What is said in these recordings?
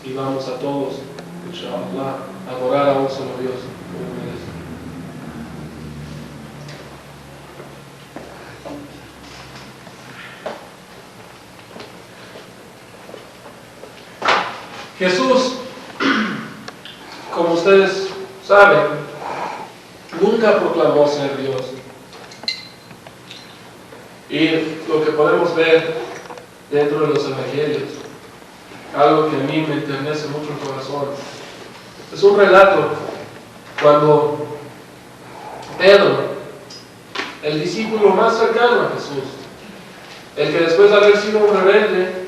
y vamos a todos, inshallah, a adorar a un solo Dios como merece. Jesús, como ustedes saben, nunca proclamó ser Dios. Y lo que podemos ver dentro de los evangelios, algo que a mí me enternece mucho el corazón, es un relato cuando Pedro, el discípulo más cercano a Jesús, el que después de haber sido un rebelde,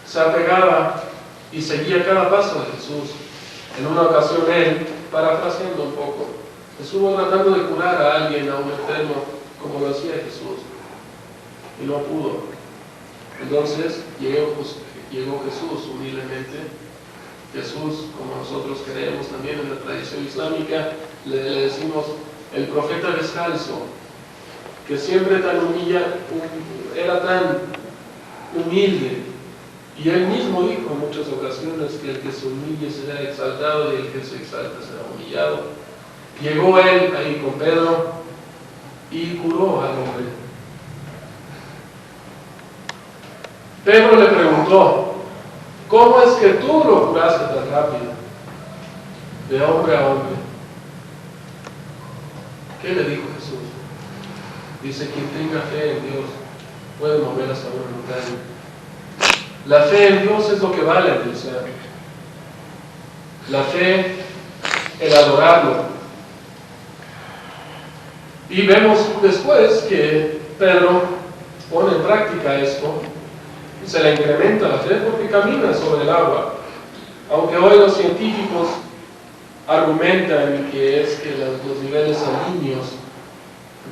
se apegaba y seguía cada paso de Jesús. En una ocasión él, parafraseando un poco, estuvo tratando de curar a alguien, a un enfermo, como lo hacía Jesús, y no pudo. Entonces llegó Jesús humildemente. Jesús, como nosotros creemos también en la tradición islámica, le decimos el profeta descalzo, que siempre era tan humilde. Y él mismo dijo en muchas ocasiones que el que se humille será exaltado y el que se exalta será humillado. Llegó él ahí con Pedro y curó al hombre. Pedro le preguntó, ¿cómo es que tú lo curaste tan rápido? De hombre a hombre. ¿Qué le dijo Jesús? Dice, quien tenga fe en Dios puede mover hasta una montaña. La fe en Dios es lo que vale el cristiano. La fe, el adorarlo. Y vemos después que Pedro pone en práctica esto, y se le incrementa la fe porque camina sobre el agua. Aunque hoy los científicos argumentan que es que los niveles salíneos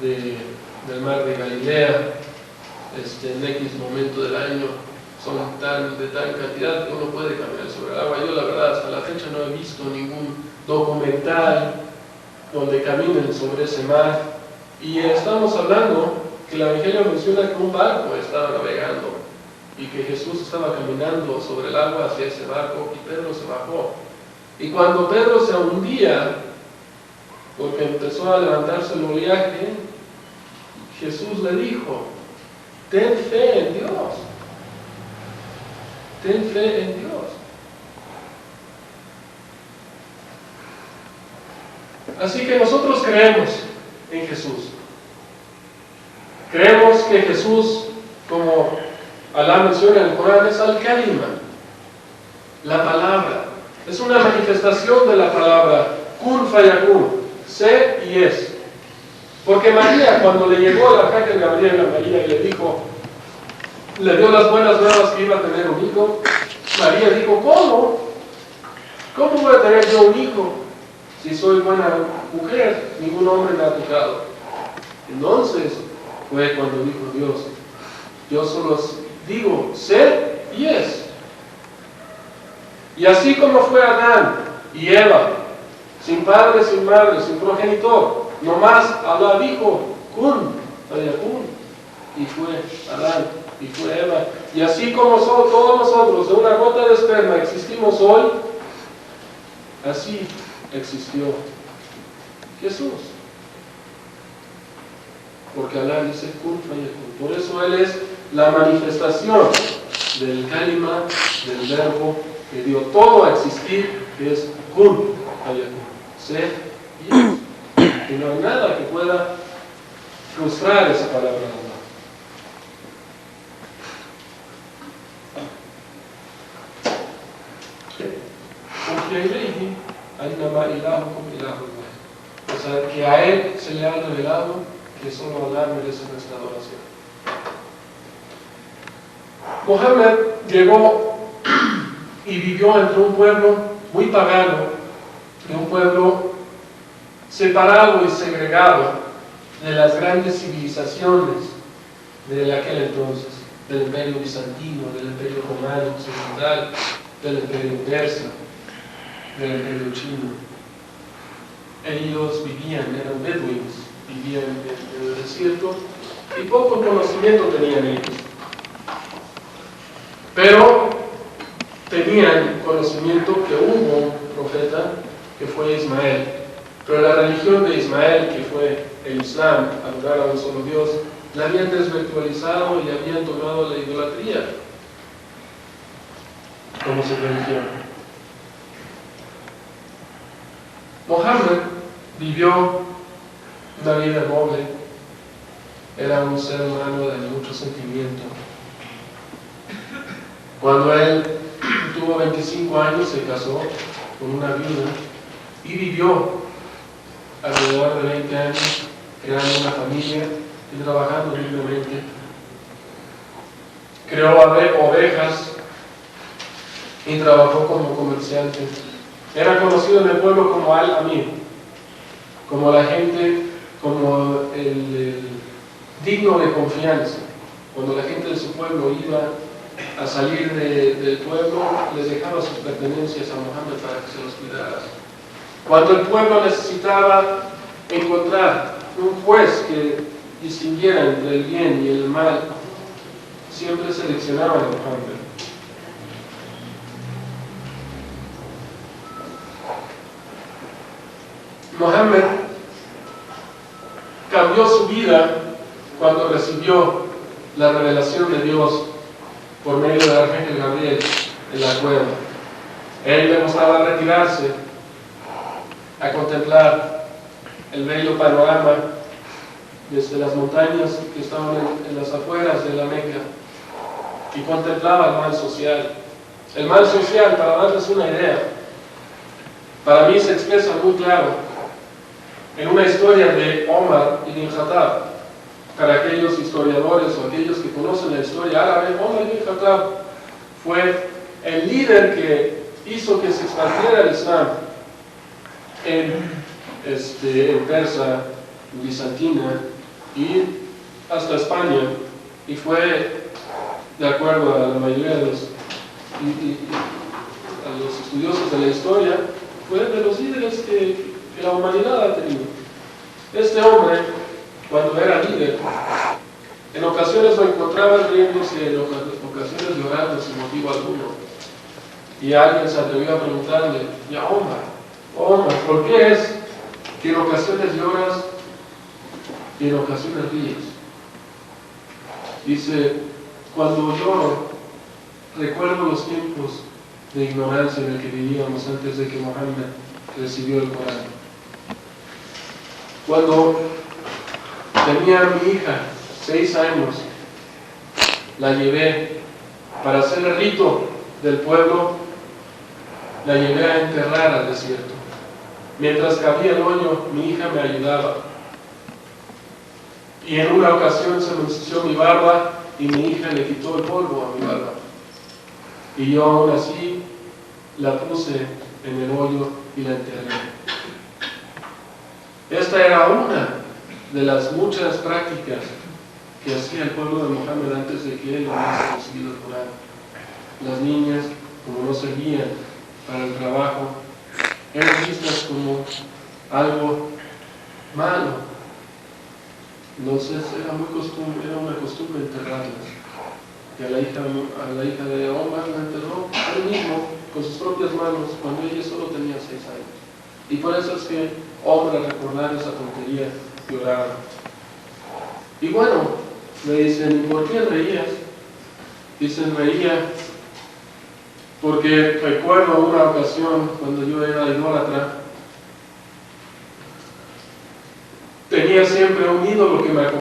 del mar de Galilea en X momento del año son de tal cantidad que uno puede caminar sobre el agua. Yo la verdad hasta la fecha no he visto ningún documental donde caminen sobre ese mar. Y estamos hablando que el Evangelio menciona que un barco estaba navegando y que Jesús estaba caminando sobre el agua hacia ese barco y Pedro se bajó. Y cuando Pedro se hundía, porque empezó a levantarse el oleaje, Jesús le dijo, ten fe en Dios. Ten fe en Dios. Así que nosotros creemos en Jesús. Creemos que Jesús, como Alá menciona en el Corán, es Al-Kalima, la palabra. Es una manifestación de la palabra Kun Fayakun, sé y es. Porque María, cuando le llegó el arcángel Gabriel a María y le dio las buenas nuevas que iba a tener un hijo, María dijo, ¿cómo? ¿Cómo voy a tener yo un hijo si soy buena mujer? Ningún hombre me ha tocado. Entonces fue cuando dijo Dios, yo solo digo, sé y es. Y así como fue Adán y Eva, sin padre, sin madre, sin progenitor, nomás Alá dijo, Kun, Fayakun, y fue Adán. Y fue Eva. Y así como son todos nosotros, de una gota de esperma existimos hoy, así existió Jesús. Porque Alá dice Kun Fayakun. Por eso Él es la manifestación del Kalima, del verbo que dio todo a existir, que es Kun Fayakun. Sé y es. Y no hay nada que pueda frustrar esa palabra de Allah. O sea, que a Él se le ha revelado que solo Allah merece nuestra adoración. Mohammed llegó y vivió entre un pueblo muy pagano, de un pueblo separado y segregado de las grandes civilizaciones de aquel entonces, del imperio bizantino, del imperio romano occidental, del imperio persa, del imperio chino. Ellos eran beduinos, vivían en el desierto y poco conocimiento tenían ellos. Pero tenían conocimiento que hubo un profeta que fue Ismael, pero la religión de Ismael, que fue el Islam, adorar a un solo Dios, la habían desvirtualizado y habían tomado la idolatría como su religión. Mohammed vivió una vida noble, era un ser humano de mucho sentimiento. Cuando él tuvo 25 años se casó con una viuda y vivió alrededor de 20 años creando una familia y trabajando libremente. Creó ovejas y trabajó como comerciante. Era conocido en el pueblo como Al-Amir, como la gente, como el digno de confianza. Cuando la gente de su pueblo iba a salir del pueblo, les dejaba sus pertenencias a Mohammed para que se los cuidara. Cuando el pueblo necesitaba encontrar un juez que distinguiera entre el bien y el mal, siempre seleccionaban a Mohammed. Mohammed cambió su vida cuando recibió la revelación de Dios por medio del arcángel Gabriel en la cueva. Él le gustaba retirarse a contemplar el bello panorama desde las montañas que estaban en las afueras de la Meca y contemplaba el mal social. El mal social, para darles una idea, para mí se expresa muy claro en una historia de Omar ibn Khattab. Para aquellos historiadores o aquellos que conocen la historia árabe, Omar ibn Khattab fue el líder que hizo que se expandiera el Islam en Persia, Bizantina y hasta España, y fue, de acuerdo a la mayoría de los estudiosos de la historia, fue de los líderes que la humanidad ha tenido. Este hombre, cuando era líder, en ocasiones lo encontraba riéndose, en ocasiones llorando sin motivo alguno. Y alguien se atrevió a preguntarle: ya Omar, ¿por qué es que en ocasiones lloras y en ocasiones ríes? Dice: cuando lloro, recuerdo los tiempos de ignorancia en el que vivíamos antes de que Mohammed recibió el Corán. Cuando tenía a mi hija 6 años, la llevé para hacer el rito del pueblo, la llevé a enterrar al desierto. Mientras cabía el hoyo, mi hija me ayudaba. Y en una ocasión se me ensució mi barba y mi hija le quitó el polvo a mi barba. Y yo aún así la puse en el hoyo y la enterré. Esta era una de las muchas prácticas que hacía el pueblo de Mohammed antes de que él hubiese recibido el Corán. Las niñas, como no servían para el trabajo, eran vistas como algo malo. Entonces era una costumbre enterrarlas. Y a la hija de Omar la enterró él mismo con sus propias manos cuando ella solo tenía 6 años. Y por eso es que Omar, al recordar esa tontería, lloraba. Y bueno, me dicen: ¿por qué reías? Dicen: reía porque recuerdo una ocasión cuando yo era idólatra. Tenía siempre un ídolo que me acompañaba